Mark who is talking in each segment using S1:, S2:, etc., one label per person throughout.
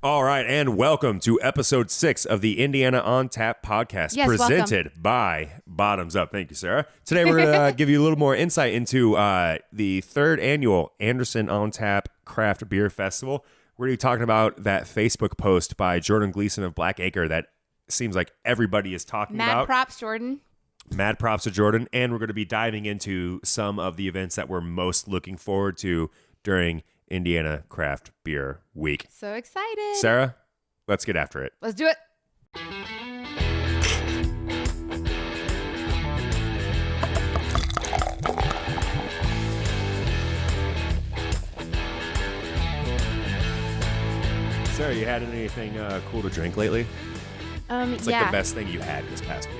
S1: All right, and welcome to episode 6 of the Indiana on Tap podcast, presented by Bottoms Up. Thank you, Sarah. Today we're going to give you a little more insight into the 3rd annual Anderson on Tap Craft Beer Festival. We're going to be talking about that Facebook post by Jordan Gleason of Black Acre that seems like everybody is talking about.
S2: Mad props, Jordan.
S1: Mad props to Jordan. And we're going to be diving into some of the events that we're most looking forward to during Indiana Craft Beer Week.
S2: So excited.
S1: Sarah, let's get after it.
S2: Let's do it.
S1: Sarah, you had anything cool to drink lately? It's like the best thing you had this past week.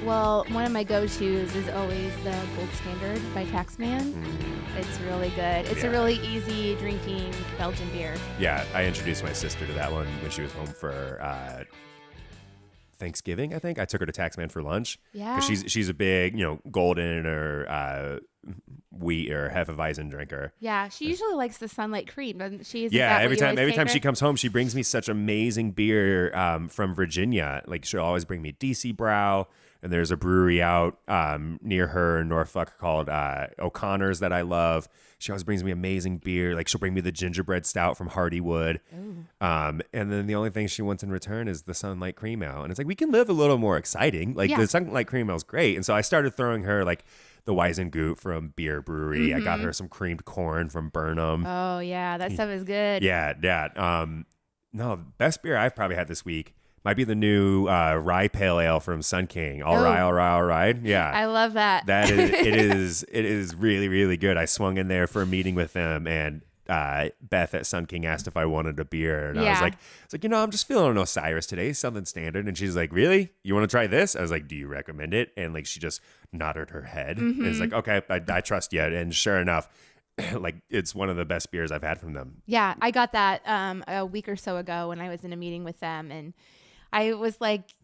S2: Well, one of my go-tos is always the Gold Standard by Taxman. It's really good. It's a really easy drinking Belgian beer.
S1: Yeah, I introduced my sister to that one when she was home for Thanksgiving, I think. I took her to Taxman for lunch.
S2: Yeah.
S1: Because she's a big, golden or wheat or Hefeweizen drinker.
S2: Yeah, she usually likes the Sunlight Cream, doesn't she?
S1: Every time she comes home, she brings me such amazing beer from Virginia. Like, she'll always bring me DC Brow, and there's a brewery out near her in Norfolk called O'Connor's that I love. She always brings me amazing beer. Like, she'll bring me the gingerbread stout from Hardywood. And then the only thing she wants in return is the Sunlight Cream Ale. And it's like, we can live a little more exciting. Like, the Sunlight Cream Ale is great. And so I started throwing her, like, the Weizengut from Beer Brewery. I got her some creamed corn from Burnham.
S2: Oh, yeah. That stuff is good.
S1: Yeah. No, best beer I've probably had this week might be the new rye pale ale from Sun King. All rye. Yeah.
S2: I love that.
S1: It is really, really good. I swung in there for a meeting with them, and Beth at Sun King asked if I wanted a beer, and I was like, I'm just feeling an Osiris today, something standard. And she's like, really? You want to try this? I was like, do you recommend it? And like, she just nodded her head. And it's like, okay, I trust you. And sure enough, like, it's one of the best beers I've had from them.
S2: Yeah, I got that a week or so ago when I was in a meeting with them, and I was like,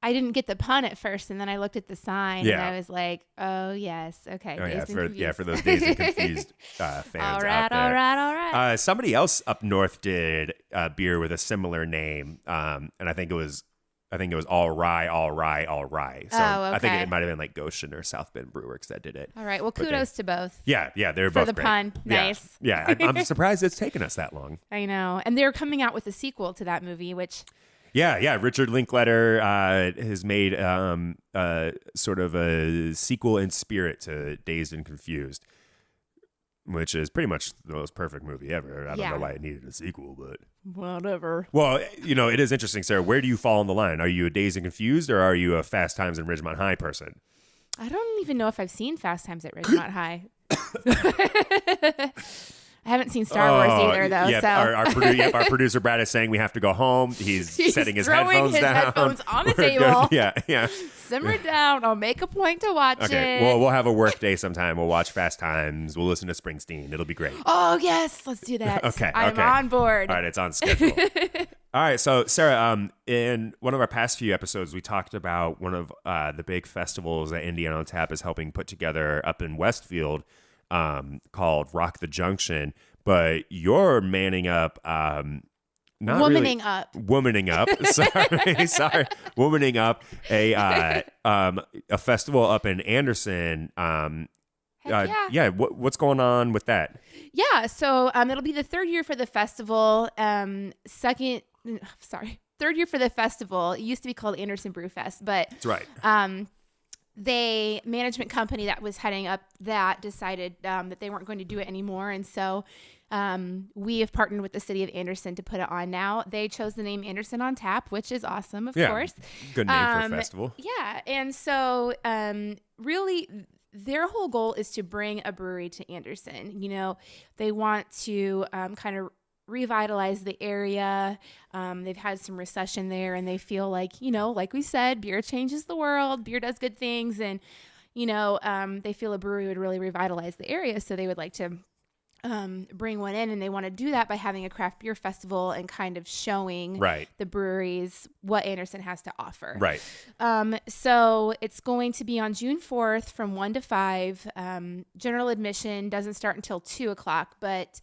S2: I didn't get the pun at first, and then I looked at the sign, and I was like, "Oh yes, okay."
S1: For those Dazed and Confused fans
S2: all
S1: out there.
S2: All right.
S1: Somebody else up north did a beer with a similar name, and I think it was all rye. So I think it might have been like Goshen or South Bend Brewworks that did it.
S2: All right. Well, kudos to both.
S1: Yeah, they're
S2: for
S1: both
S2: the
S1: great.
S2: pun. Nice.
S1: Yeah, I'm surprised it's taken us that long.
S2: I know, and they're coming out with a sequel to that movie, which.
S1: Yeah. Richard Linklater has made sort of a sequel in spirit to Dazed and Confused, which is pretty much the most perfect movie ever. I don't know why it needed a sequel, but
S2: whatever.
S1: Well, it is interesting, Sarah. Where do you fall on the line? Are you a Dazed and Confused, or are you a Fast Times at Ridgemont High person?
S2: I don't even know if I've seen Fast Times at Ridgemont High. I haven't seen Star Wars either, though.
S1: Yep,
S2: so
S1: our producer Brad is saying we have to go home. He's setting his headphones down.
S2: Headphones on the table.
S1: Yeah.
S2: Simmer down. I'll make a point to watch it.
S1: Well, we'll have a work day sometime. We'll watch Fast Times. We'll listen to Springsteen. It'll be great.
S2: Oh yes, let's do that.
S1: Okay.
S2: I'm on board.
S1: All right, it's on schedule. All right, so Sarah, in one of our past few episodes, we talked about one of the big festivals that Indiana on Tap is helping put together up in Westfield. Called Rock the Junction, but you're manning up, womaning up. Sorry, womaning up a festival up in Anderson. What's going on with that?
S2: Yeah, so it'll be the third year for the festival. Third year for the festival. It used to be called Anderson Brew Fest, but
S1: that's right.
S2: The management company that was heading up that decided that they weren't going to do it anymore. And so we have partnered with the city of Anderson to put it on now. They chose the name Anderson on Tap, which is awesome, of course.
S1: Good name for a festival.
S2: Yeah. And so really their whole goal is to bring a brewery to Anderson. They want to kind of revitalize the area. They've had some recession there, and they feel like, like we said, beer changes the world. Beer does good things, and they feel a brewery would really revitalize the area, so they would like to bring one in, and they want to do that by having a craft beer festival and kind of showing the breweries what Anderson has to offer.
S1: Right.
S2: So it's going to be on June 4th from 1 to 5. General admission doesn't start until 2 o'clock, but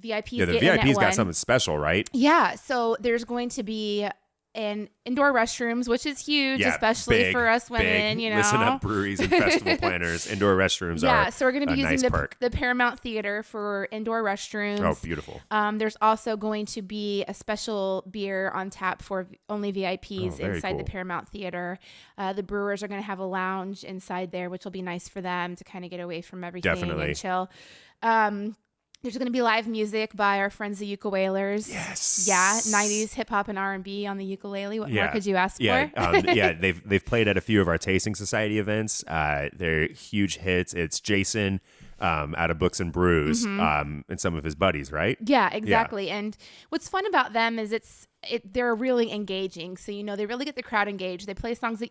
S2: VIPs
S1: Yeah, the
S2: get in at
S1: VIPs got
S2: 1.
S1: something special, right?
S2: Yeah, so there's going to be an indoor restrooms, which is huge, especially for us women.
S1: Big.
S2: You know,
S1: Listen up, breweries and festival planners. Indoor restrooms are
S2: so we're going to be using
S1: nice
S2: the Paramount Theater for indoor restrooms.
S1: Oh, beautiful.
S2: There's also going to be a special beer on tap for only VIPs inside the Paramount Theater. The brewers are going to have a lounge inside there, which will be nice for them to kind of get away from everything and chill. There's going to be live music by our friends the Ukulelers.
S1: Yes.
S2: Yeah, 90s hip hop and R&B on the ukulele. What more could you ask for?
S1: Yeah, they've played at a few of our Tasting Society events. They're huge hits. It's Jason out of Books and Brews and some of his buddies, right?
S2: Yeah, exactly. Yeah. And what's fun about them is they're really engaging. So, they really get the crowd engaged. They play songs that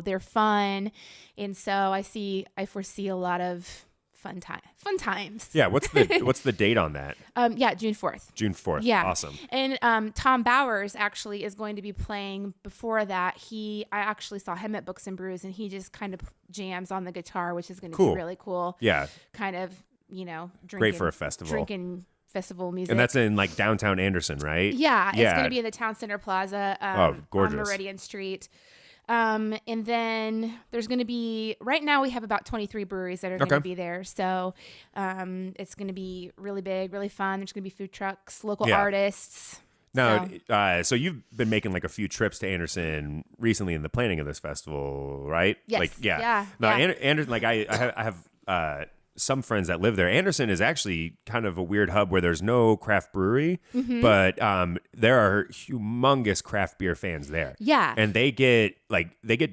S2: they're fun. And so I foresee a lot of fun times.
S1: Yeah, what's the date on that?
S2: June 4th.
S1: June 4th.
S2: Yeah.
S1: Awesome.
S2: And Tom Bowers actually is going to be playing before that. I actually saw him at Books and Brews, and he just kind of jams on the guitar, which is going to be really cool.
S1: Yeah.
S2: Kind of, drinking.
S1: Great for a festival.
S2: Drinking festival music.
S1: And that's in like downtown Anderson, right?
S2: Yeah. It's going to be in the Town Center Plaza
S1: gorgeous.
S2: on Meridian Street. And then there's going to be, right now we have about 23 breweries that are going to be there. So it's going to be really big, really fun. There's going to be food trucks, local artists.
S1: Now, so you've been making like a few trips to Anderson recently in the planning of this festival, right?
S2: Yes.
S1: Now, Anderson, like I have some friends that live there. Anderson is actually kind of a weird hub where there's no craft brewery, but there are humongous craft beer fans there.
S2: Yeah.
S1: And they get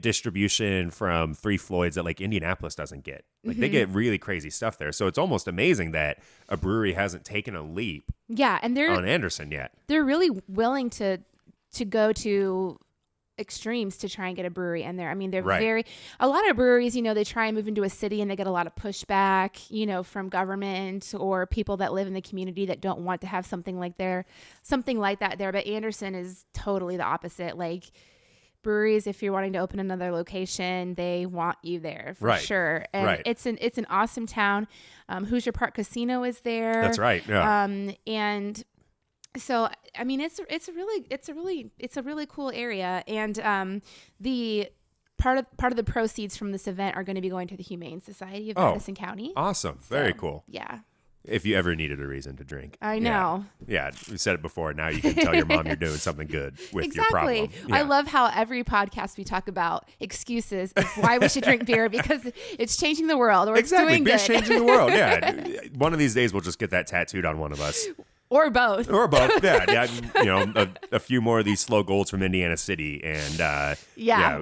S1: distribution from Three Floyds that like Indianapolis doesn't get. Like they get really crazy stuff there. So it's almost amazing that a brewery hasn't taken a leap
S2: and they're
S1: on Anderson yet.
S2: They're really willing to go to extremes to try and get a brewery in there. I mean, they're a lot of breweries, they try and move into a city and they get a lot of pushback, from government or people that live in the community that don't want to have something like that there. But Anderson is totally the opposite. Like breweries, if you're wanting to open another location, they want you there for sure. And it's an awesome town. Hoosier Park Casino is there.
S1: That's right. Yeah.
S2: And so, I mean, it's a really cool area, and the part of the proceeds from this event are going to be going to the Humane Society of Madison County.
S1: Awesome, very cool.
S2: Yeah.
S1: If you ever needed a reason to drink,
S2: I know.
S1: Yeah, we said it before. Now you can tell your mom you're doing something good with your problem.
S2: Yeah. I love how every podcast we talk about excuses of why we should drink beer because it's changing the world or it's doing
S1: Beer's
S2: good.
S1: changing the world. Yeah, one of these days we'll just get that tattooed on one of us.
S2: Or both.
S1: Yeah. A few more of these slow golds from Indiana City, and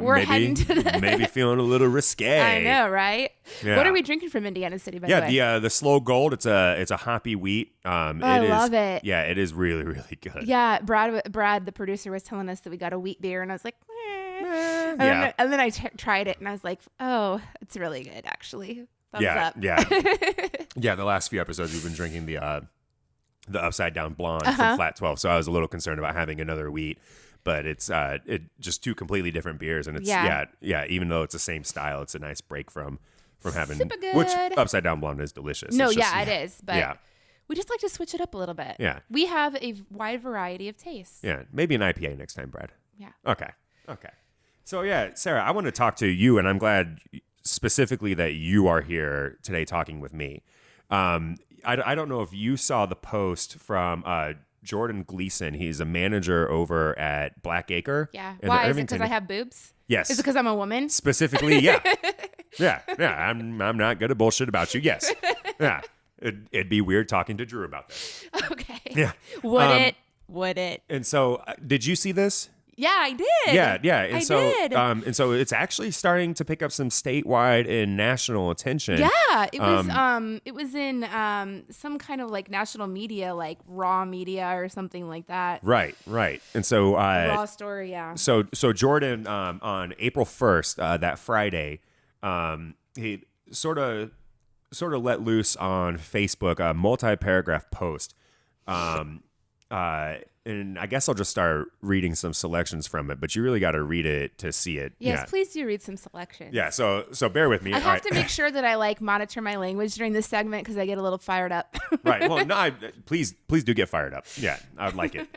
S2: we're heading to that.
S1: Maybe feeling a little risque.
S2: I know, right?
S1: Yeah.
S2: What are we drinking from Indiana City? By the way,
S1: the slow gold. It's a hoppy wheat.
S2: I love it.
S1: Yeah, it is really really good.
S2: Yeah, Brad, the producer, was telling us that we got a wheat beer, and I was like, And then I tried it, and I was like, oh, it's really good, actually. Thumbs up.
S1: Yeah. The last few episodes we've been drinking the Upside Down Blonde from Flat 12. So I was a little concerned about having another wheat, but it's just two completely different beers. And it's, even though it's the same style, it's a nice break from having,
S2: super good.
S1: Which Upside Down Blonde is delicious.
S2: No, it is. But we just like to switch it up a little bit.
S1: Yeah.
S2: We have a wide variety of tastes.
S1: Yeah. Maybe an IPA next time, Brad.
S2: Yeah.
S1: Okay. So Sarah, I want to talk to you, and I'm glad specifically that you are here today talking with me. I don't know if you saw the post from Jordan Gleason. He's a manager over at Black Acre.
S2: Yeah. Why? Is it because I have boobs?
S1: Yes.
S2: Is it because I'm a woman?
S1: Specifically, yeah. Yeah. I'm not going to bullshit about you. Yes. Yeah. It'd be weird talking to Drew about this.
S2: Okay.
S1: Yeah.
S2: Would it?
S1: And so, did you see this?
S2: Yeah, I did.
S1: Yeah. And
S2: I
S1: did.
S2: did.
S1: And so it's actually starting to pick up some statewide and national attention.
S2: Yeah, it was in some kind of like national media, like Raw Media or something like that.
S1: Right. And so
S2: Raw Story, yeah.
S1: So Jordan on April 1st, that Friday, he sort of let loose on Facebook a multi-paragraph post and I guess I'll just start reading some selections from it, but you really got to read it to see it.
S2: Yes, please do read some selections.
S1: Yeah, so bear with me.
S2: I have to make sure that I like monitor my language during this segment because I get a little fired up.
S1: Right. Well, no, please do get fired up. Yeah, I would like it.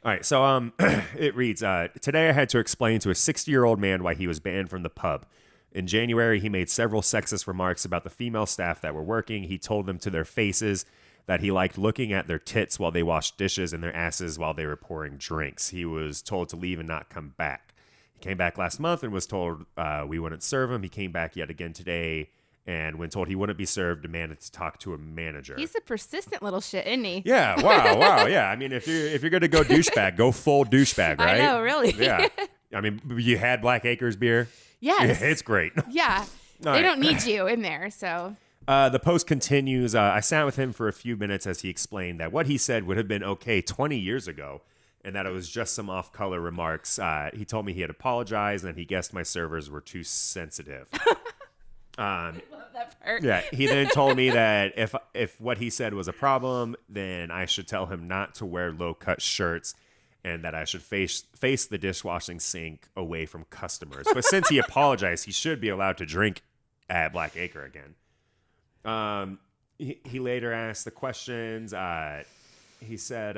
S1: All right, so it reads, today I had to explain to a 60-year-old man why he was banned from the pub. In January, he made several sexist remarks about the female staff that were working. He told them to their faces that he liked looking at their tits while they washed dishes and their asses while they were pouring drinks. He was told to leave and not come back. He came back last month and was told we wouldn't serve him. He came back yet again today, and when told he wouldn't be served, demanded to talk to a manager.
S2: He's a persistent little shit, isn't he?
S1: Yeah, wow. Yeah, I mean, if you're going to go douchebag, go full douchebag, right?
S2: I know, really.
S1: Yeah. I mean, you had Black Acres beer?
S2: Yes.
S1: Yeah, it's great.
S2: Yeah. They don't need you in there, so...
S1: The post continues. I sat with him for a few minutes as he explained that what he said would have been okay 20 years ago and that it was just some off-color remarks. He told me he had apologized and he guessed my servers were too sensitive.
S2: I love that part.
S1: Yeah. He then told me that if what he said was a problem, then I should tell him not to wear low-cut shirts and that I should face the dishwashing sink away from customers. But since he apologized, he should be allowed to drink at Black Acre again. He later asked the questions. He said,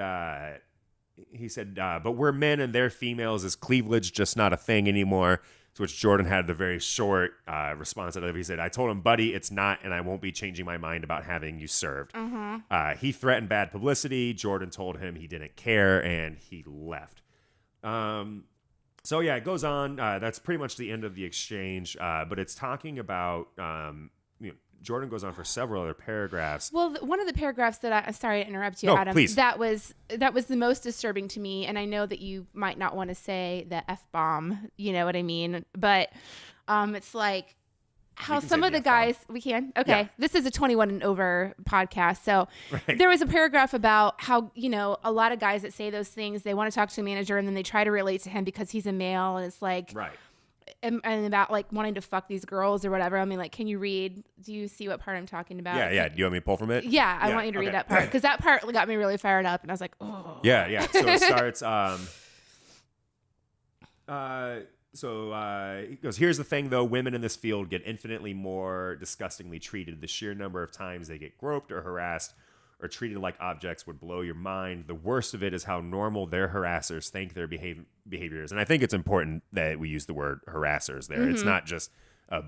S1: but we're men and they're females. Is cleavage just not a thing anymore? To which Jordan had the very short response out of it. He said, I told him, buddy, it's not, and I won't be changing my mind about having you served. Mm-hmm. He threatened bad publicity. Jordan told him he didn't care, and he left. So, yeah, it goes on. That's pretty much the end of the exchange, but it's talking about... Jordan goes on for several other paragraphs.
S2: Well, one of the paragraphs that sorry to interrupt you,
S1: no,
S2: Adam.
S1: Please.
S2: That was the most disturbing to me, and I know that you might not want to say the F-bomb, you know what I mean? But it's like how some of the guys we can. Okay. Yeah. This is a 21 and over podcast. So There was a paragraph about how, a lot of guys that say those things, they want to talk to a manager and then they try to relate to him because he's a male, and it's like and about like wanting to fuck these girls or whatever. I mean, like, can you read? Do you see what part I'm talking about?
S1: Yeah. Do you want me to pull from it?
S2: Yeah, I want you to read that part because that part got me really fired up, and I was like, oh.
S1: Yeah. So it starts. He goes, here's the thing, though. Women in this field get infinitely more disgustingly treated. The sheer number of times they get groped or harassed or treated like objects would blow your mind. The worst of it is how normal their harassers think their behavior is. And I think it's important that we use the word harassers there. Mm-hmm. It's not just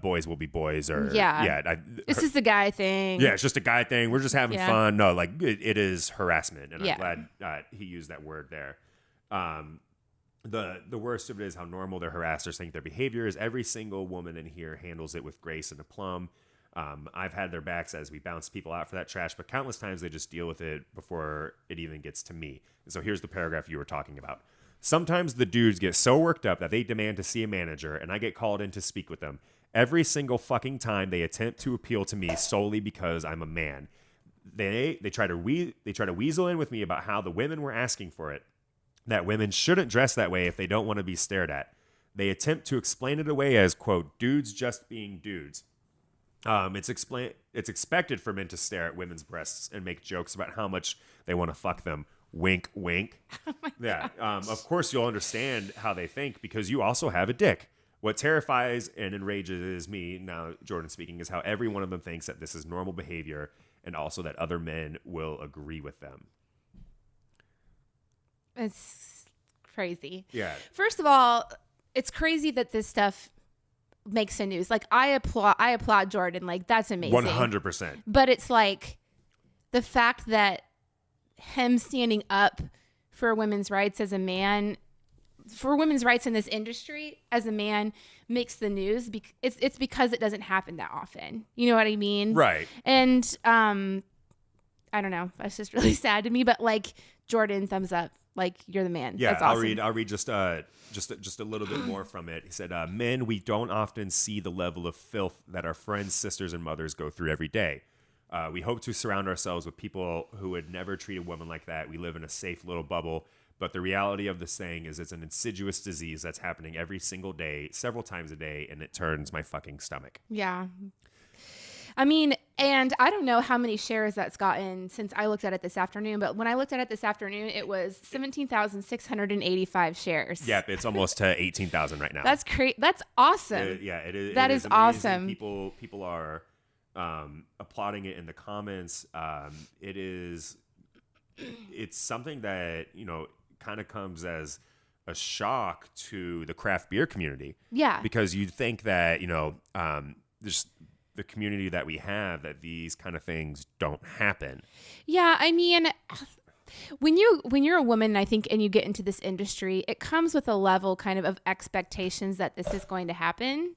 S1: boys will be boys or...
S2: This is a guy thing.
S1: Yeah, it's just a guy thing. We're just having fun. No, like it is harassment. And I'm glad he used that word there. The worst of it is how normal their harassers think their behavior is. Every single woman in here handles it with grace and aplomb. I've had their backs as we bounce people out for that trash, but countless times they just deal with it before it even gets to me. And so here's the paragraph you were talking about. Sometimes the dudes get so worked up that they demand to see a manager, and I get called in to speak with them. Every single fucking time they attempt to appeal to me solely because I'm a man. They try to weasel in with me about how the women were asking for it, that women shouldn't dress that way if they don't want to be stared at. They attempt to explain it away as, quote, dudes just being dudes. It's expected for men to stare at women's breasts and make jokes about how much they want to fuck them. Wink, wink.
S2: Oh my gosh.
S1: Of course, you'll understand how they think because you also have a dick. What terrifies and enrages me, now Jordan speaking, is how every one of them thinks that this is normal behavior and also that other men will agree with them.
S2: It's crazy.
S1: Yeah.
S2: First of all, it's crazy that this stuff makes the news. Like, I applaud Jordan. Like, that's amazing.
S1: 100%.
S2: But it's like the fact that him standing up for women's rights as a man, for women's rights in this industry as a man, makes the news. It's because it doesn't happen that often. You know what I mean?
S1: Right.
S2: And I don't know. That's just really sad to me. But like, Jordan, thumbs up. Like, you're the man.
S1: Yeah,
S2: that's awesome.
S1: I'll read just a little bit more from it. He said, men, we don't often see the level of filth that our friends, sisters, and mothers go through every day. We hope to surround ourselves with people who would never treat a woman like that. We live in a safe little bubble. But the reality of this thing is it's an insidious disease that's happening every single day, several times a day, and it turns my fucking stomach.
S2: Yeah. I mean, and I don't know how many shares that's gotten since I looked at it this afternoon, but when I looked at it this afternoon, it was 17,685 shares.
S1: Yep, it's almost to 18,000 right now.
S2: That's great. That's awesome.
S1: It is.
S2: That
S1: it
S2: is
S1: amazing.
S2: awesome.
S1: People are applauding it in the comments. It's something that, kind of comes as a shock to the craft beer community.
S2: Yeah.
S1: Because you'd think that, just the community that we have, that these kind of things don't happen.
S2: Yeah, I mean, when you're a woman, I think, and you get into this industry, it comes with a level kind of expectations that this is going to happen.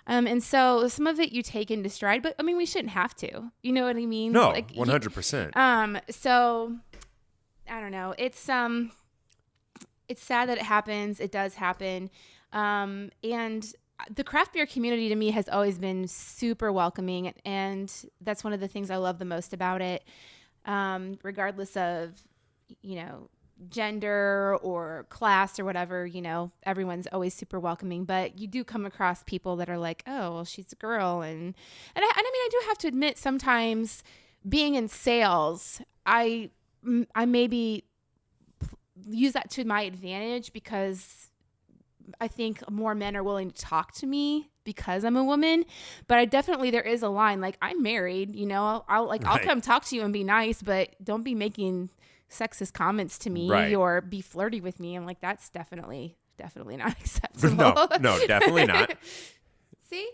S2: And so some of it you take into stride, but I mean, we shouldn't have to. You know what I mean?
S1: No, 100%.
S2: So I don't know. It's sad that it happens. It does happen. And the craft beer community to me has always been super welcoming, and that's one of the things I love the most about it. Regardless of, gender or class or whatever, everyone's always super welcoming, but you do come across people that are like, oh, well, she's a girl. And I mean, I do have to admit, sometimes being in sales, I maybe use that to my advantage, because I think more men are willing to talk to me because I'm a woman. But there is a line. Like, I'm married, I'll come talk to you and be nice, but don't be making sexist comments to me or be flirty with me. I'm like, that's definitely not acceptable.
S1: No, definitely not.
S2: See?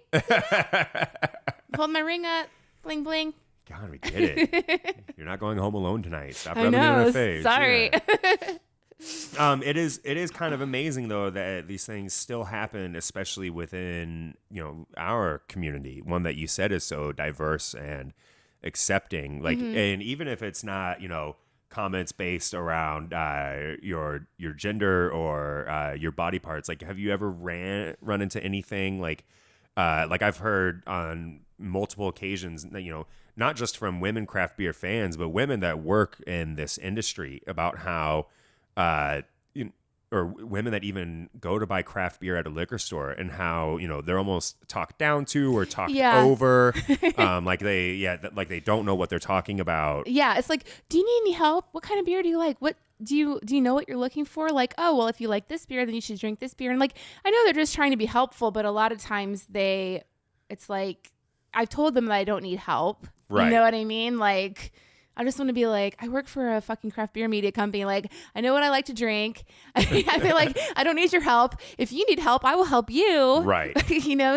S2: Hold my ring up. Bling, bling.
S1: God, we get it. You're not going home alone tonight. Stop rubbing it in her face.
S2: Sorry.
S1: Yeah. It is kind of amazing though that these things still happen, especially within our community, one that you said is so diverse and accepting. Like, and even if it's not comments based around your gender or your body parts, like, have you ever run into anything like I've heard on multiple occasions, not just from women craft beer fans, but women that work in this industry, about how or women that even go to buy craft beer at a liquor store, and how they're almost talked down to or talked over, like they don't know what they're talking about.
S2: Yeah, it's like, do you need any help? What kind of beer do you like? What do you know what you're looking for? Like, oh, well, if you like this beer, then you should drink this beer. And like, I know they're just trying to be helpful, but a lot of times it's like, I've told them that I don't need help. Right. You know what I mean? Like, I just want to be like, I work for a fucking craft beer media company. Like, I know what I like to drink. I feel like I don't need your help. If you need help, I will help you.
S1: Right.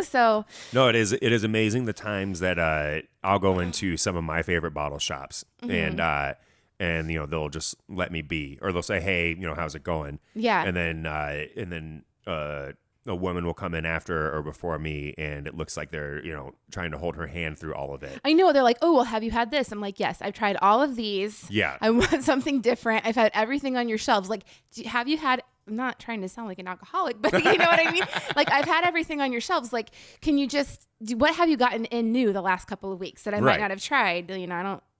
S2: So.
S1: No, it is amazing the times that I'll go into some of my favorite bottle shops, and they'll just let me be, or they'll say, hey, how's it going? Yeah. And then a woman will come in after or before me, and it looks like they're, trying to hold her hand through all of it.
S2: I know. They're like, oh, well, have you had this? I'm like, yes, I've tried all of these.
S1: Yeah.
S2: I want something different. I've had everything on your shelves. Like, have you had, I'm not trying to sound like an alcoholic, but you know what I mean? Like, I've had everything on your shelves. Like, can you just what have you gotten in new the last couple of weeks that I might not have tried?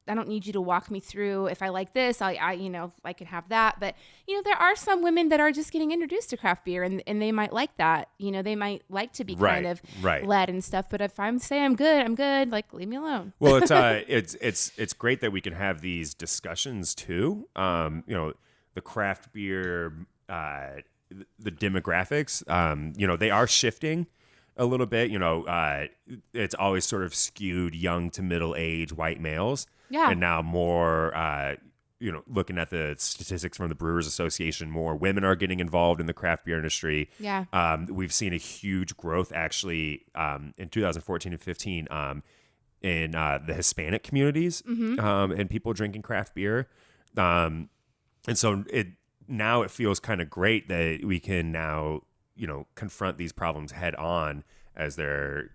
S2: I don't need you to walk me through. If I like this, I can have that. But, there are some women that are just getting introduced to craft beer, and they might like that. They might like to be kind of led and stuff. But if I'm saying I'm good, like, leave me alone.
S1: Well, it's great that we can have these discussions too. The craft beer, the demographics, they are shifting a little bit. It's always sort of skewed young to middle age white males. Yeah. And now more, looking at the statistics from the Brewers Association, more women are getting involved in the craft beer industry.
S2: Yeah.
S1: We've seen a huge growth actually in 2014 and 15 in the Hispanic communities and people drinking craft beer. And so it feels kind of great that we can now, confront these problems head on as they're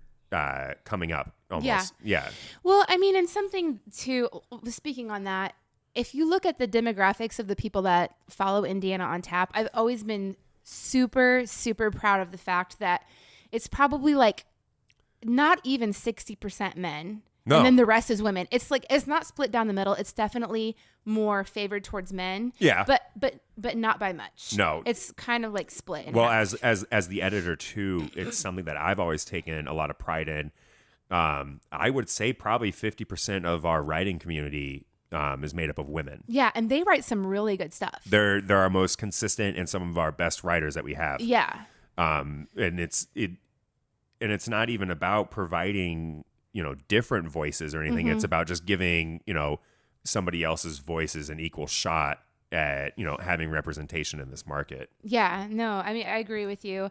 S1: coming up almost. Yeah.
S2: Well, I mean, and something to speaking on that, if you look at the demographics of the people that follow Indiana on Tap, I've always been super, super proud of the fact that it's probably like not even 60% men. No. And then the rest is women. It's like, it's not split down the middle. It's definitely more favored towards men.
S1: Yeah.
S2: But not by much.
S1: No.
S2: It's kind of like split.
S1: Well, as the editor too, it's something that I've always taken a lot of pride in. I would say probably 50% of our writing community is made up of women.
S2: Yeah, and they write some really good stuff.
S1: They're our most consistent and some of our best writers that we have.
S2: Yeah.
S1: And it's not even about providing, different voices or anything. It's about just giving, somebody else's voices an equal shot at, having representation in this market.
S2: Yeah, no, I mean, I agree with you.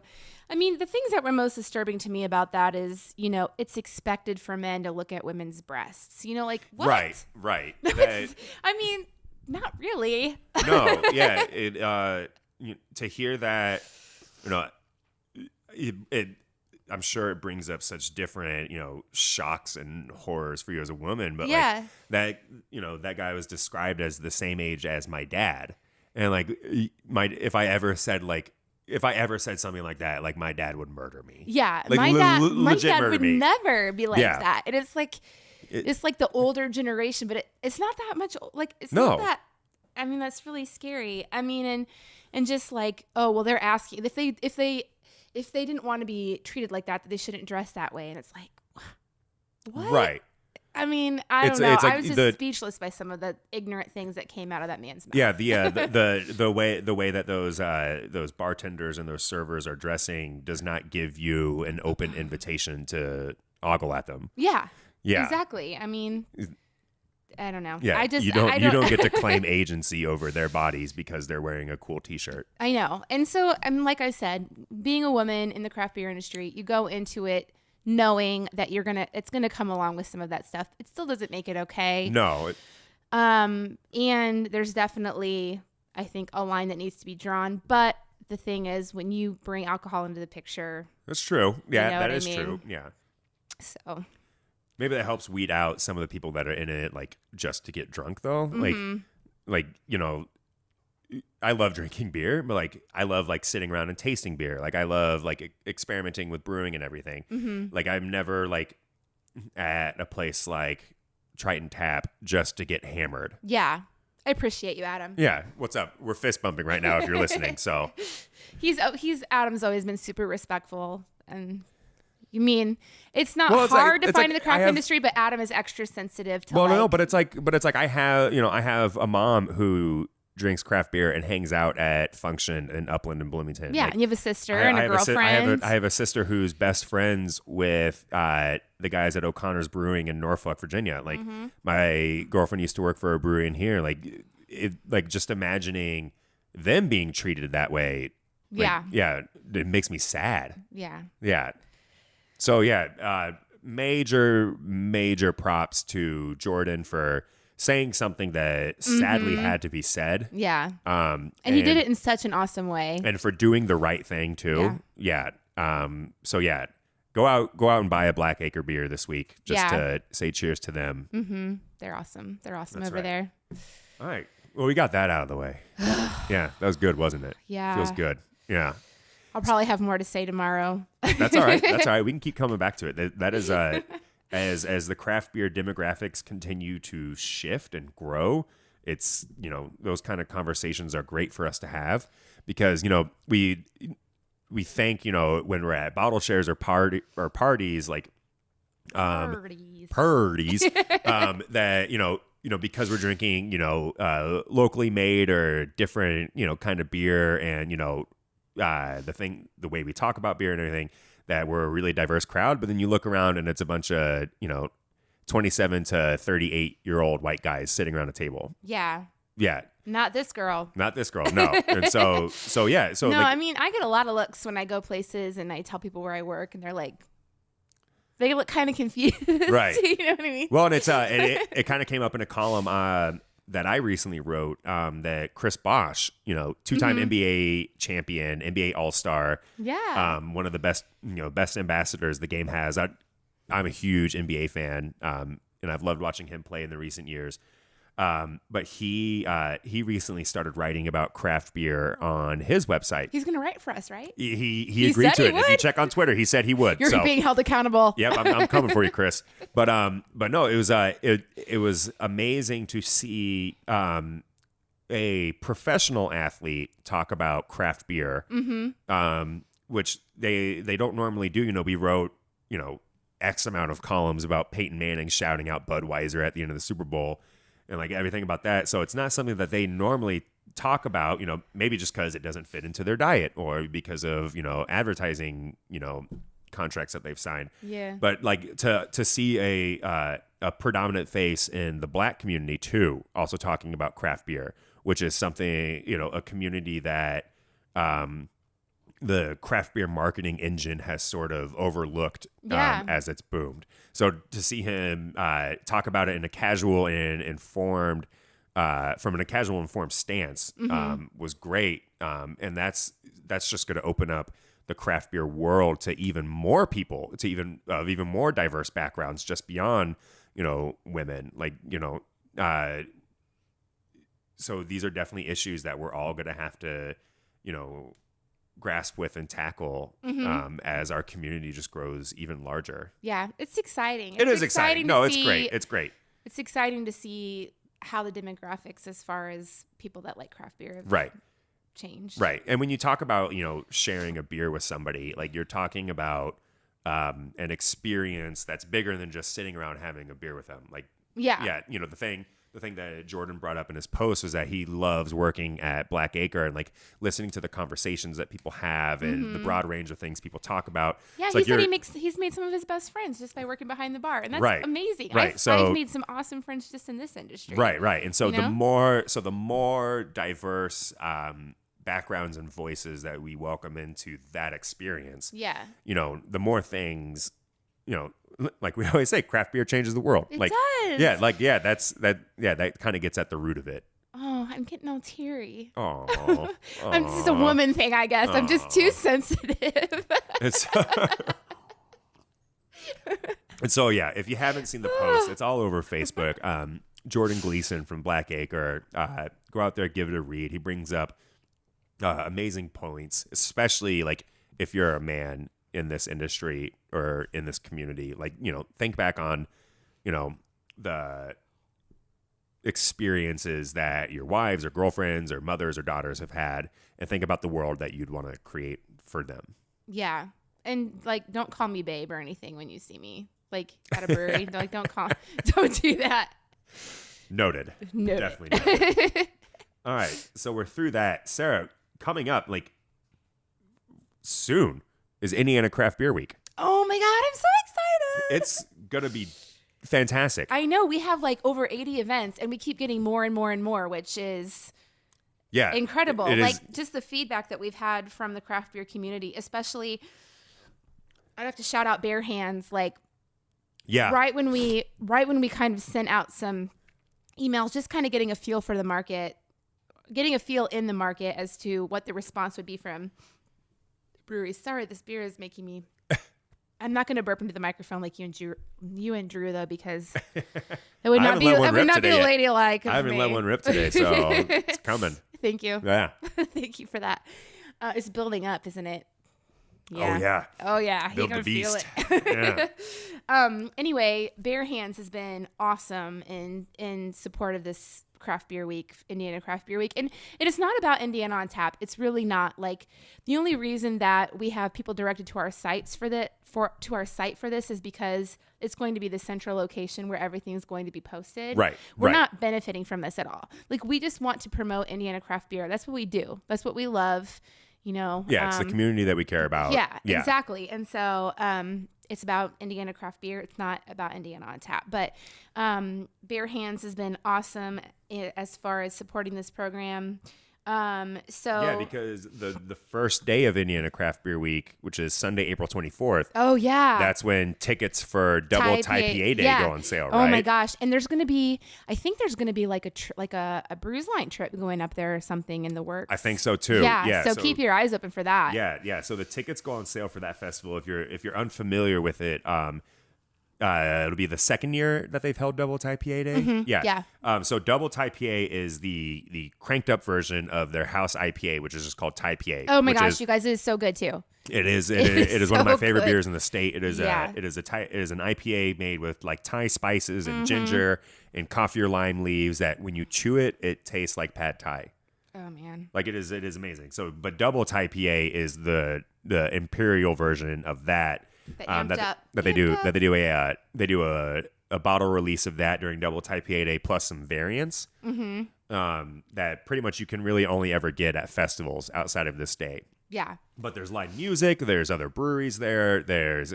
S2: I mean, the things that were most disturbing to me about that is, it's expected for men to look at women's breasts. Like, what?
S1: Right.
S2: I mean, not really.
S1: No, yeah. To hear that, I'm sure it brings up such different, shocks and horrors for you as a woman. But
S2: yeah.
S1: like that, that guy was described as the same age as my dad. And like if I ever said something like that, like my dad would murder me.
S2: Yeah.
S1: Like,
S2: my dad would
S1: me.
S2: never be like that. And it's like, it's like the older generation, but it's not that much. Like, it's not that. I mean, that's really scary. I mean, and just like, oh, well, they're asking if they didn't want to be treated like that they shouldn't dress that way. And it's like, what?
S1: Right.
S2: I mean, I don't know.
S1: It's like
S2: I was just speechless by some of the ignorant things that came out of that man's mouth.
S1: Yeah, the way that those bartenders and those servers are dressing does not give you an open invitation to ogle at them.
S2: Yeah.
S1: Yeah.
S2: Exactly. I mean, I don't know.
S1: Yeah, you don't get to claim agency over their bodies because they're wearing a cool T-shirt.
S2: I know. And so, like I said, being a woman in the craft beer industry, you go into it knowing that it's gonna come along with some of that stuff. It still doesn't make it okay.
S1: No.
S2: And there's definitely, I think, a line that needs to be drawn. But the thing is, when you bring alcohol into the picture,
S1: that's true. Yeah, that is
S2: I mean?
S1: true. Yeah.
S2: So.
S1: Maybe that helps weed out some of the people that are in it, like, just to get drunk, though. Like, I love drinking beer, but, like, I love, like, sitting around and tasting beer. Like, I love, like, experimenting with brewing and everything.
S2: Mm-hmm.
S1: Like, I'm never, like, at a place like Triton Tap just to get hammered.
S2: Yeah. I appreciate you, Adam.
S1: Yeah. What's up? We're fist bumping right now if you're listening, so.
S2: Adam's always been super respectful, and you mean it's not hard to find in the craft industry, but Adam is extra sensitive to. Well, no,
S1: but it's like I have a mom who drinks craft beer and hangs out at Function in Upland and Bloomington.
S2: Yeah,
S1: like,
S2: and you have a sister and a girlfriend.
S1: I have a sister who's best friends with the guys at O'Connor's Brewing in Norfolk, Virginia. Like my girlfriend used to work for a brewery in here. Like just imagining them being treated that way. Yeah, it makes me sad. Yeah. So major props to Jordan for saying something that sadly had to be said.
S2: Yeah. And he did it in such an awesome way.
S1: And for doing the right thing too. Yeah. Go out and buy a Black Acre beer this week just to say cheers to them.
S2: Mm-hmm. They're awesome. They're awesome. That's over there.
S1: All right. Well, we got that out of the way. Yeah, that was good, wasn't it?
S2: Yeah.
S1: Feels good. Yeah.
S2: I'll probably have more to say tomorrow.
S1: That's all right. That's all right. We can keep coming back to it. That is as the craft beer demographics continue to shift and grow, it's, those kind of conversations are great for us to have because, we think, when we're at bottle shares or parties like parties that, because we're drinking, locally made or different, kind of beer and, the way we talk about beer and everything, that we're a really diverse crowd. But then you look around and it's a bunch of, 27 to 38-year-old white guys sitting around a table.
S2: Yeah.
S1: Yeah.
S2: Not this girl.
S1: No. And so yeah. So
S2: no, I mean, I get a lot of looks when I go places and I tell people where I work and they're like, they look kind of confused.
S1: Right.
S2: You know what I mean?
S1: Well, and it kind of came up in a column that I recently wrote that Chris Bosch, two-time NBA champion, NBA All-Star.
S2: Yeah.
S1: One of the best ambassadors the game has. I'm a huge NBA fan, and I've loved watching him play in the recent years. But he recently started writing about craft beer on his website.
S2: He's going to write for us, right?
S1: He agreed to it. If you check on Twitter, he said he would.
S2: You're being held accountable.
S1: Yep, I'm coming for you, Chris. But no, it was amazing to see a professional athlete talk about craft beer, which they don't normally do. We wrote X amount of columns about Peyton Manning shouting out Budweiser at the end of the Super Bowl and like everything about that. So it's not something that they normally talk about, you know, maybe just because it doesn't fit into their diet or because of, you know, advertising, you know, contracts that they've signed.
S2: Yeah.
S1: But like to see a predominant face in the Black community too, also talking about craft beer, which is something, you know, a community that the craft beer marketing engine has sort of overlooked as it's boomed. So to see him talk about it in a casual and informed, from a casual informed stance was great. And that's just going to open up the craft beer world to even more people, to even more diverse backgrounds, just beyond, you know, women. Like, you know, so these are definitely issues that we're all going to have to, you know, grasp with and tackle as our community just grows even larger.
S2: Yeah, it's exciting.
S1: It is exciting. No, it's great. It's great.
S2: It's exciting to see how the demographics as far as people that like craft beer have
S1: right.
S2: changed.
S1: Right. And when you talk about, you know, sharing a beer with somebody, like you're talking about an experience that's bigger than just sitting around having a beer with them. Like, yeah, you know, the thing that Jordan brought up in his post was that he loves working at Black Acre and like listening to the conversations that people have and the broad range of things people talk about.
S2: Yeah,
S1: it's
S2: he
S1: like
S2: said he's made some of his best friends just by working behind the bar, and that's
S1: right.
S2: amazing.
S1: Right.
S2: I've made some awesome friends just in this industry.
S1: Right. And so
S2: you know?
S1: the more diverse backgrounds and voices that we welcome into that experience, you know, the more things, you know, like we always say, craft beer changes the world.
S2: It
S1: like,
S2: does.
S1: Yeah, like that kind of gets at the root of it.
S2: Oh, I'm getting all teary.
S1: Oh,
S2: I'm just a woman thing, I guess. I'm just too sensitive.
S1: And so, yeah, if you haven't seen the post, it's all over Facebook. Jordan Gleason from Black Acre, go out there, give it a read. He brings up amazing points, especially like if you're a man in this industry or in this community. Like, you know, think back on, you know, the experiences that your wives or girlfriends or mothers or daughters have had, and think about the world that you'd want to create for them.
S2: Yeah. And like, don't call me babe or anything when you see me like at a brewery. Like, don't do that.
S1: Noted. Definitely noted. All right. So we're through that. Sarah, coming up like soon is Indiana Craft Beer Week.
S2: Oh my God, I'm so excited.
S1: It's going to be fantastic.
S2: I know. We have like over 80 events and we keep getting more and more and more, which is incredible. Like just the feedback that we've had from the craft beer community, especially I'd have to shout out Bare Hands. Like right when we kind of sent out some emails, just kind of getting a feel for the market, getting a feel in the market as to what the response would be from breweries. Sorry, this beer is making me. I'm not going to burp into the microphone like you and Drew though, because it would not be ladylike.
S1: I haven't let one rip today, so it's coming.
S2: Thank you.
S1: Yeah.
S2: Thank you for that. It's building up, isn't it?
S1: Yeah.
S2: Oh yeah.
S1: Build
S2: you can
S1: the beast.
S2: Feel it.
S1: Yeah.
S2: Anyway, Bare Hands has been awesome in support of this Craft Beer Week, Indiana Craft Beer Week. And it is not about Indiana on Tap. It's really not. Like, the only reason that we have people directed to our sites to our site for this is because it's going to be the central location where everything is going to be posted.
S1: Right.
S2: We're not benefiting from this at all. Like, we just want to promote Indiana craft beer. That's what we do. That's what we love. You know.
S1: Yeah, it's the community that we care about.
S2: Yeah, exactly. And so it's about Indiana craft beer. It's not about Indiana on Tap. But Bare Hands has been awesome as far as supporting this program.
S1: Because the first day of Indiana Craft Beer Week, which is Sunday, April 24th.
S2: Oh yeah,
S1: that's when tickets for Double TIPA Day go on sale. Right?
S2: Oh my gosh! And there's gonna be, I think there's gonna be like a Brews Line trip going up there or something in the works.
S1: I think so too.
S2: Yeah. So keep your eyes open for that.
S1: Yeah. So the tickets go on sale for that festival. If you're unfamiliar with it, it'll be the second year that they've held Double TIPA Day.
S2: Mm-hmm.
S1: Yeah. So Double TIPA is the cranked up version of their house IPA, which is just called TIPA.
S2: Oh my gosh, you guys, it is so good too.
S1: It is one of my favorite beers in the state. It is an IPA made with like Thai spices and ginger and coffee or lime leaves that when you chew it, it tastes like pad Thai.
S2: Oh man.
S1: Like it is amazing. So, but Double TIPA is the imperial version of that.
S2: Amped up.
S1: That they do a bottle release of that during Double IPA Day plus some variants. That pretty much you can really only ever get at festivals outside of this day.
S2: Yeah.
S1: But there's live music. There's other breweries there. There's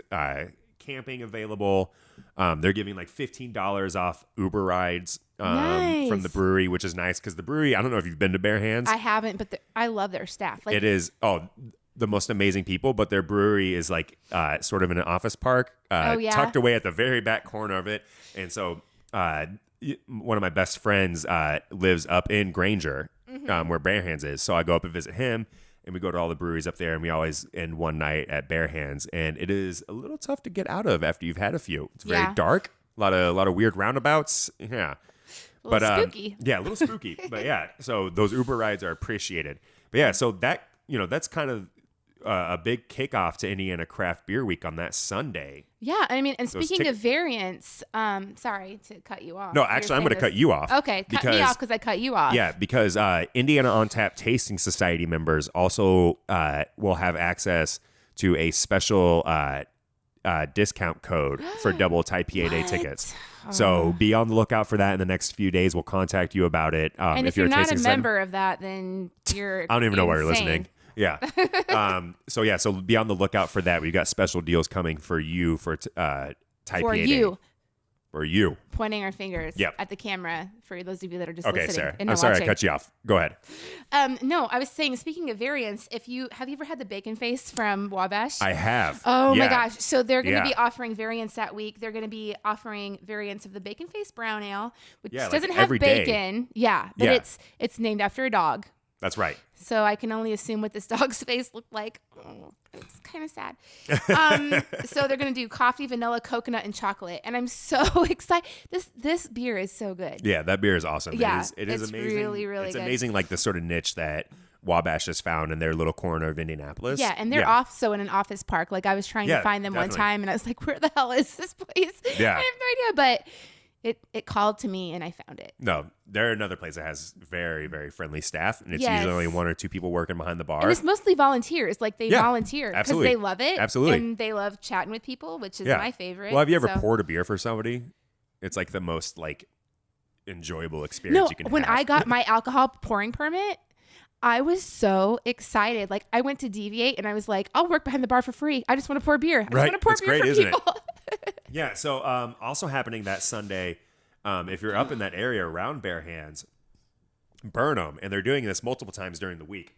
S1: camping available. They're giving like $15 off Uber rides from the brewery, which is nice because the brewery, I don't know if you've been to Bare Hands.
S2: I haven't, but I love their staff. Like,
S1: it is, the most amazing people, but their brewery is like sort of in an office park, tucked away at the very back corner of it. And so one of my best friends lives up in Granger, where Bare Hands is. So I go up and visit him. And we go to all the breweries up there, and we always end one night at Bare Hands, and it is a little tough to get out of after you've had a few. It's very dark, a lot of weird roundabouts, yeah.
S2: A little spooky.
S1: Yeah, a little spooky, but yeah. So those Uber rides are appreciated. But yeah, so that's kind of a big kickoff to Indiana Craft Beer Week on that Sunday.
S2: Yeah, I mean, and speaking of variants, sorry to cut you off.
S1: No, actually, I'm going to cut you off.
S2: Okay, cut me off because I cut you off.
S1: Yeah, because Indiana On Tap Tasting Society members also will have access to a special discount code for Double IPA Day tickets. So be on the lookout for that in the next few days. We'll contact you about it.
S2: And if you're not a member of that, then you're
S1: I don't even know why you're
S2: insane.
S1: listening. Yeah. So be on the lookout for that. We got special deals coming for you for Type For you.
S2: Pointing our fingers at the camera for those of you that are just
S1: okay,
S2: listening.
S1: Sarah.
S2: And
S1: I'm sorry
S2: watching.
S1: I cut you off. Go ahead.
S2: No, I was saying, speaking of variants, have you ever had the bacon face from Wabash?
S1: I have.
S2: Oh my gosh. So they're going to be offering variants that week. They're going to be offering variants of the bacon face brown ale, which doesn't have bacon.
S1: Day.
S2: Yeah. But it's named after a dog.
S1: That's right.
S2: So I can only assume what this dog's face looked like. Oh, it's kind of sad. So they're going to do coffee, vanilla, coconut, and chocolate. And I'm so excited. This beer is so good.
S1: Yeah, that beer is awesome.
S2: Yeah,
S1: it is amazing.
S2: Really, really
S1: it's
S2: good.
S1: amazing, like the sort of niche that Wabash has found in their little corner of Indianapolis.
S2: Yeah, and they're also in an office park. Like I was trying to find them one time, and I was like, where the hell is this place?
S1: Yeah.
S2: I have no idea, but it called to me and I found it.
S1: No, they're another place that has very, very friendly staff, and it's usually only one or two people working behind the bar.
S2: And it's mostly volunteers. Like they volunteer because they love it.
S1: Absolutely.
S2: And they love chatting with people, which is my favorite.
S1: Well, have you ever poured a beer for somebody? It's like the most like enjoyable experience you can have.
S2: When I got my alcohol pouring permit, I was so excited. Like I went to Deviate and I was like, I'll work behind the bar for free. I just want to pour beer. I just want to pour beer for people.
S1: Yeah. So also happening that Sunday, if you're up in that area around Bare Hands, Burnham, and they're doing this multiple times during the week.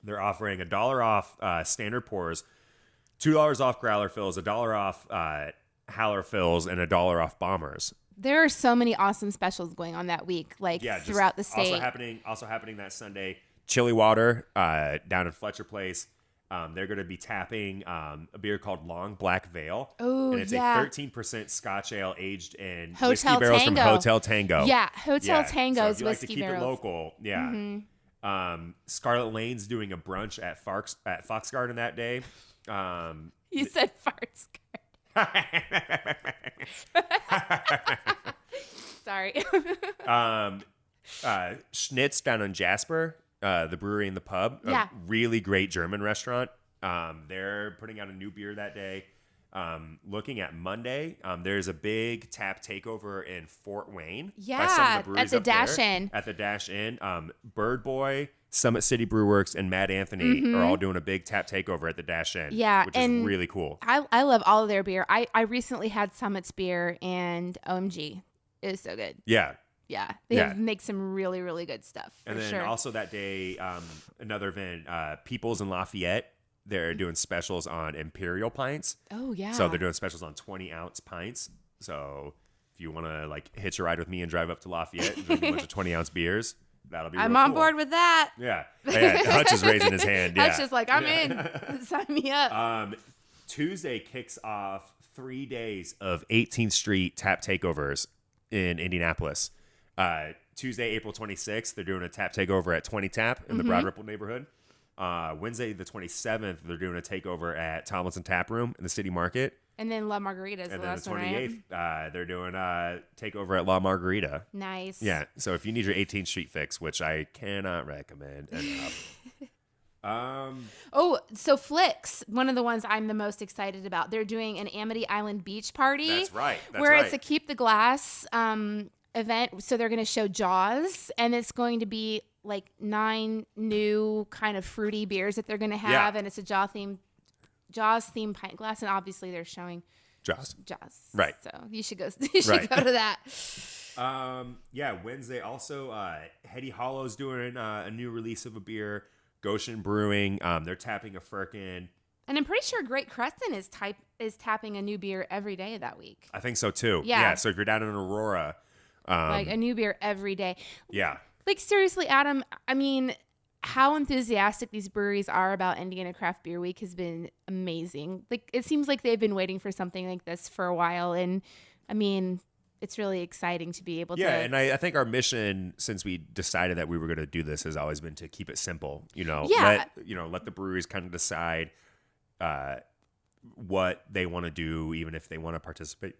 S1: They're offering $1 off standard pours, $2 off growler fills, $1 off howler fills, and $1 off bombers. There
S2: are so many awesome specials going on that week, throughout the state.
S1: Also happening that Sunday, Chili Water down in Fletcher Place. They're going to be tapping a beer called Long Black Veil.
S2: Oh,
S1: and it's a 13% Scotch ale aged in
S2: Hotel
S1: whiskey barrels
S2: Tango.
S1: from Hotel Tango.
S2: Yeah, Hotel Tango's
S1: so
S2: whiskey
S1: like to keep
S2: barrels.
S1: it local, yeah. Mm-hmm. Scarlet Lane's doing a brunch at Fox Garden that day.
S2: You said farts. Sorry.
S1: Schnitz down in Jasper, the brewery and the pub. A really great German restaurant. They're putting out a new beer that day. Looking at Monday, there's a big tap takeover in Fort Wayne.
S2: Yeah, at the Dash Inn.
S1: At the Dash Inn. Bird Boy, Summit City Brewworks, and Mad Anthony are all doing a big tap takeover at the Dash Inn.
S2: Yeah,
S1: which is really cool.
S2: I love all of their beer. I recently had Summit's beer, and OMG, it is so good.
S1: Yeah.
S2: Yeah, they make some really, really good stuff.
S1: And then also that day, another event, Peoples in Lafayette. They're doing specials on Imperial pints.
S2: Oh, yeah.
S1: So they're doing specials on 20-ounce pints. So if you want to hitch a ride with me and drive up to Lafayette and drink a bunch of 20-ounce beers, that'll be
S2: I'm on board with that.
S1: Yeah. Hutch is raising his hand. Yeah.
S2: Hutch is like, I'm in. Sign me up.
S1: Tuesday kicks off 3 days of 18th Street tap takeovers in Indianapolis. Tuesday, April 26th, they're doing a tap takeover at 20 Tap in the Broad Ripple neighborhood. Wednesday, the 27th, they're doing a takeover at Tomlinson Tap Room in the City Market.
S2: And then La Margarita is
S1: and
S2: the
S1: then
S2: last
S1: the
S2: one,
S1: 28th,
S2: right?
S1: they're doing a takeover at La Margarita.
S2: Nice.
S1: Yeah. So if you need your 18th Street fix, which I cannot recommend enough.
S2: Oh, so Flicks, one of the ones I'm the most excited about. They're doing an Amity Island beach party.
S1: That's right.
S2: Where it's a Keep the Glass event. So they're going to show Jaws, and it's going to be like 9 new kind of fruity beers that they're going to have, and it's a Jaws themed pint glass, and obviously they're showing Jaws.
S1: Right.
S2: So you should go. You should go to that.
S1: Wednesday also. Heady Hollow's doing a new release of a beer. Goshen Brewing. They're tapping a Firkin.
S2: And I'm pretty sure Great Crescent is tapping a new beer every day that week.
S1: I think so too.
S2: Yeah.
S1: So if you're down in Aurora,
S2: like a new beer every day.
S1: Yeah.
S2: Like seriously, Adam. I mean, how enthusiastic these breweries are about Indiana Craft Beer Week has been amazing. Like it seems like they've been waiting for something like this for a while, and I mean, it's really exciting to be able to.
S1: Yeah, and I think our mission since we decided that we were going to do this has always been to keep it simple. Let the breweries kind of decide what they want to do, even if they want to participate.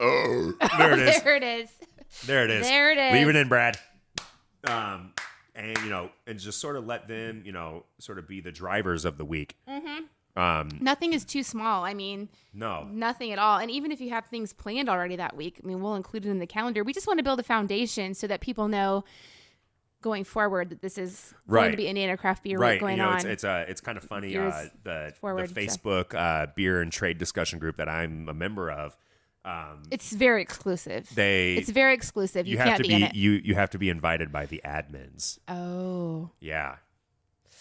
S1: Oh, there it is.
S2: There it is.
S1: There it is.
S2: There it is.
S1: Leave it in, Brad. And just sort of let them, sort of be the drivers of the week.
S2: Mm-hmm. Nothing is too small. I mean,
S1: no,
S2: nothing at all. And even if you have things planned already that week, I mean, we'll include it in the calendar. We just want to build a foundation so that people know going forward that this is going to be Indiana Craft Beer Week going on.
S1: It's kind of funny. The Facebook beer and trade discussion group that I'm a member of.
S2: It's very exclusive. It's very exclusive. You can't be in it.
S1: You have to be invited by the admins.
S2: Oh.
S1: Yeah.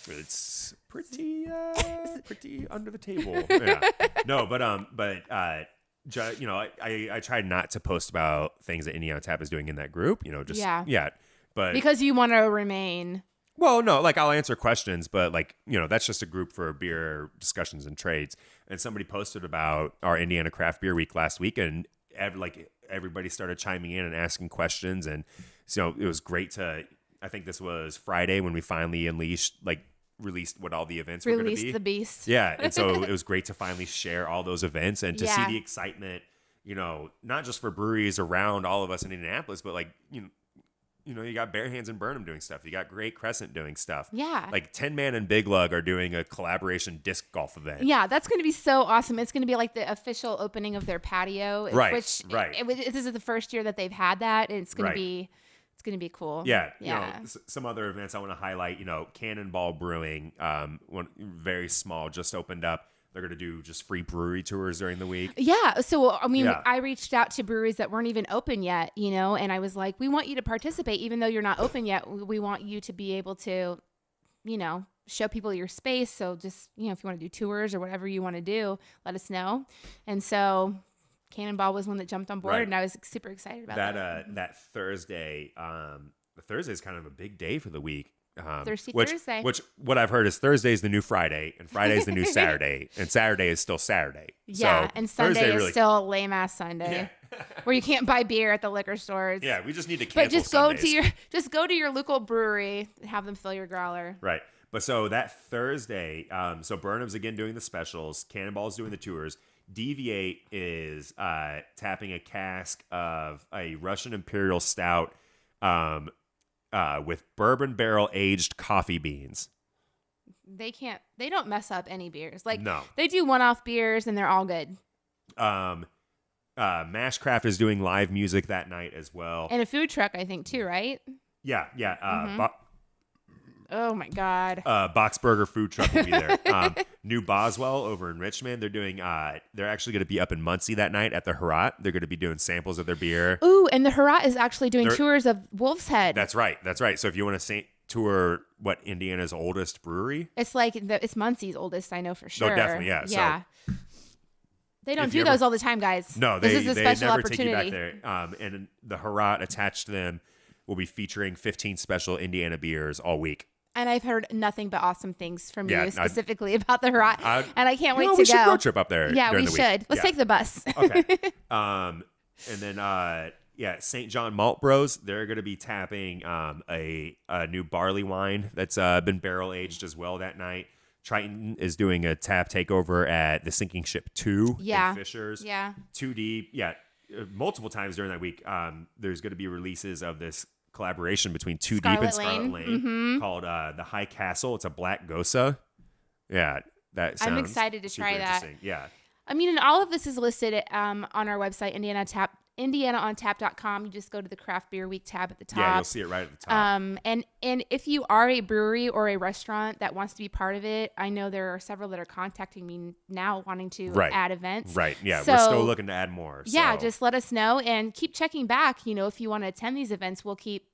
S1: It's pretty under the table. Yeah. No, I tried not to post about things that Indiana Tap is doing in that group. But
S2: because you want to remain.
S1: Well, no, like I'll answer questions, but that's just a group for beer discussions and trades. And somebody posted about our Indiana Craft Beer Week last week, and everybody started chiming in and asking questions, and so it was great to. I think this was Friday when we finally released what all the events were going to be.
S2: Released the beast.
S1: Yeah, and so it was great to finally share all those events and to see the excitement. Not just for breweries around all of us in Indianapolis, but you got Bare Hands and Burnham doing stuff. You got Great Crescent doing stuff.
S2: Yeah.
S1: Like 10 Man and Big Lug are doing a collaboration disc golf event.
S2: Yeah, that's going to be so awesome. It's going to be like the official opening of their patio.
S1: Right.
S2: This is the first year that they've had that. And it's going to be cool.
S1: Yeah. Some other events I want to highlight, Cannonball Brewing, one very small, just opened up. They're going to do just free brewery tours during the week.
S2: Yeah. So, I mean, I reached out to breweries that weren't even open yet, and I was like, we want you to participate. Even though you're not open yet, we want you to be able to, show people your space. So just, if you want to do tours or whatever you want to do, let us know. And so Cannonball was one that jumped on board, and I was super excited about that.
S1: That Thursday, Thursday is kind of a big day for the week.
S2: Thursday.
S1: Which what I've heard is Thursday is the new Friday, and Friday is the new Saturday, and Saturday is still Saturday.
S2: Yeah,
S1: so
S2: and Sunday is still lame ass Sunday, where you can't buy beer at the liquor stores.
S1: Yeah, we just need to cancel.
S2: But just go to your local brewery and have them fill your growler.
S1: Right. But so that Thursday, so Burnham's again doing the specials, Cannonball's doing the tours. Deviate is tapping a cask of a Russian Imperial Stout. With bourbon barrel aged coffee beans.
S2: They don't mess up any beers.
S1: No.
S2: They do one-off beers and they're all good.
S1: Mashcraft is doing live music that night as well.
S2: And a food truck, I think, too, right?
S1: Yeah.
S2: Oh my God.
S1: Boxburger food truck will be there. New Boswell over in Richmond. They're doing. They're actually going to be up in Muncie that night at the Herat. They're going to be doing samples of their beer.
S2: Ooh, and the Herat is actually doing tours of Wolf's Head.
S1: That's right. So if you want to tour what Indiana's oldest brewery,
S2: it's it's Muncie's oldest. I know for sure.
S1: No, definitely, yeah.
S2: Yeah. So they don't do those all the time, guys.
S1: No,
S2: this is a special
S1: never
S2: opportunity.
S1: Take you back there. And the Herat attached to them will be featuring 15 special Indiana beers all week.
S2: And I've heard nothing but awesome things from you specifically about the Herat. And I can't wait to go.
S1: We should road trip up there.
S2: Yeah, we should. Let's take the bus.
S1: Okay. And then, St. John Malt Bros, they're going to be tapping a new barley wine that's been barrel aged as well that night. Triton is doing a tap takeover at the Sinking Ship 2 in Fishers.
S2: Yeah.
S1: 2D. Yeah. Multiple times during that week, there's going to be releases of this collaboration between Too Deep
S2: Scarlet
S1: and Scarlet Lane called the High Castle. It's a black Gosa. Yeah, that sounds
S2: I'm excited to
S1: super
S2: try that.
S1: interesting. Yeah.
S2: I mean, and all of this is listed on our website, IndianaOnTap.com. You just go to the Craft Beer Week tab at the top.
S1: Yeah, you'll see it right at the top.
S2: And if you are a brewery or a restaurant that wants to be part of it, I know there are several that are contacting me now wanting to add events.
S1: Right. Yeah,
S2: so,
S1: we're still looking to add more. So.
S2: Yeah, just let us know and keep checking back. You know, if you want to attend these events, we'll keep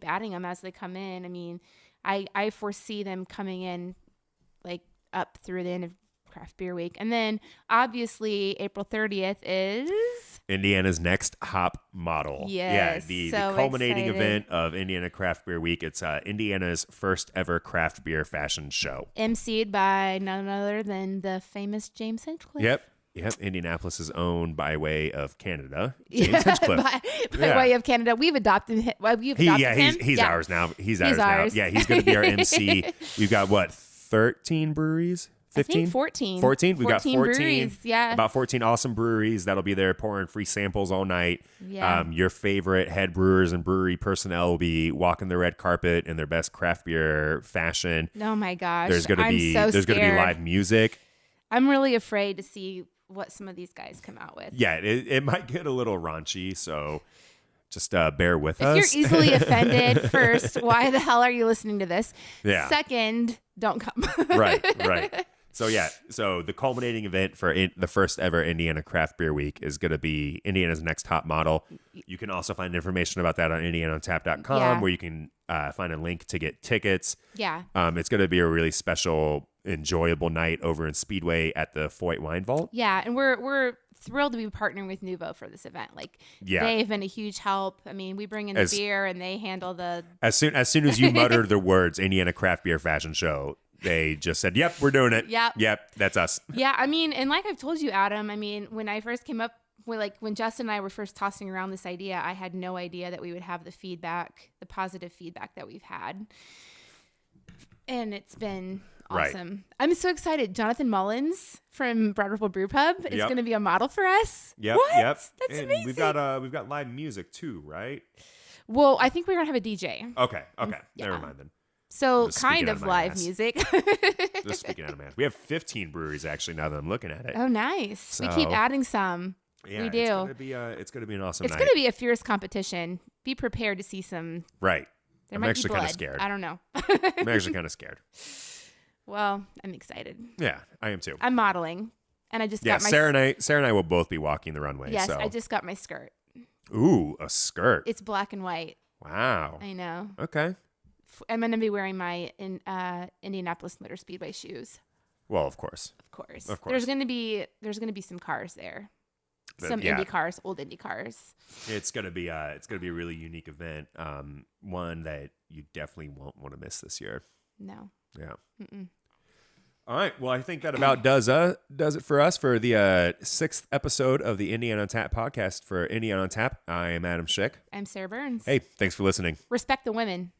S2: adding them as they come in. I mean, I foresee them coming in like up through the end of Craft Beer Week. And then obviously April 30th is
S1: Indiana's next hop model.
S2: Yes,
S1: the
S2: so
S1: culminating
S2: excited.
S1: event of Indiana Craft Beer Week. It's Indiana's first ever craft beer fashion show.
S2: emceed by none other than the famous James Hinchcliffe.
S1: Yep. Indianapolis is owned by way of Canada. James Hinchcliffe.
S2: by way of Canada. We've adopted him.
S1: He's ours now. He's ours now. Yeah, he's going to be our MC. We've got, what, 13 breweries? 15?
S2: I think 14.
S1: 14? We've got 14.
S2: breweries. Yeah.
S1: About 14 awesome breweries that'll be there pouring free samples all night.
S2: Yeah.
S1: Your favorite head brewers and brewery personnel will be walking the red carpet in their best craft beer fashion.
S2: Oh my gosh.
S1: There's going to be live music.
S2: I'm really afraid to see what some of these guys come out with.
S1: Yeah, it might get a little raunchy, so just bear with us.
S2: If you're easily offended, first, why the hell are you listening to this?
S1: Yeah.
S2: Second, don't come.
S1: Right. So the culminating event for the first ever Indiana Craft Beer Week is going to be Indiana's next top model. You can also find information about that on IndianaOnTap.com, where you can find a link to get tickets.
S2: Yeah.
S1: It's going to be a really special, enjoyable night over in Speedway at the Foyt Wine Vault.
S2: Yeah, and we're thrilled to be partnering with Nuvo for this event. Like, they've been a huge help. I mean, we bring in the beer and they handle the.
S1: As soon as you mutter the words Indiana Craft Beer Fashion Show, they just said, "Yep, we're doing it. Yep, that's us."
S2: Yeah, I mean, and like I've told you, Adam. I mean, when I first came up, when Justin and I were first tossing around this idea, I had no idea that we would have the positive feedback that we've had, and it's been awesome. Right. I'm so excited. Jonathan Mullins from Broad Ripple Brew Pub is going to be a model for us.
S1: Yep.
S2: What?
S1: Yep.
S2: That's
S1: and
S2: amazing.
S1: We've got live music too, right?
S2: Well, I think we're gonna have a DJ.
S1: Okay.
S2: Yeah.
S1: Never mind then.
S2: So kind of live music.
S1: Just speaking out of my ass. We have 15 breweries actually now that I'm looking at it.
S2: Oh, nice. So, we keep adding some.
S1: Yeah,
S2: we do.
S1: It's gonna be an awesome night.
S2: It's gonna be a fierce competition. Be prepared to see some.
S1: Right.
S2: There
S1: I'm
S2: might
S1: actually
S2: be
S1: kind
S2: blood.
S1: of scared.
S2: I don't know.
S1: I'm actually kind of scared.
S2: Well, I'm excited.
S1: Yeah, I am too.
S2: I'm modeling, and I just got my.
S1: Sarah and I will both be walking the runway.
S2: Yes,
S1: so.
S2: I just got my skirt.
S1: Ooh, a skirt.
S2: It's black and white.
S1: Wow.
S2: I know.
S1: Okay.
S2: I'm going to be wearing my Indianapolis Motor Speedway shoes.
S1: Well, of course.
S2: Of course. There's
S1: Of course.
S2: going to be some cars there. Some
S1: yeah.
S2: Indy cars, old Indy cars.
S1: It's gonna be a really unique event. One that you definitely won't want to miss this year.
S2: No.
S1: Yeah.
S2: Mm-mm.
S1: All right. Well, I think that about does it for us for the sixth episode of the Indiana on Tap podcast for Indiana on Tap. I am Adam Schick.
S2: I'm Sarah Burns.
S1: Hey, thanks for listening.
S2: Respect the women.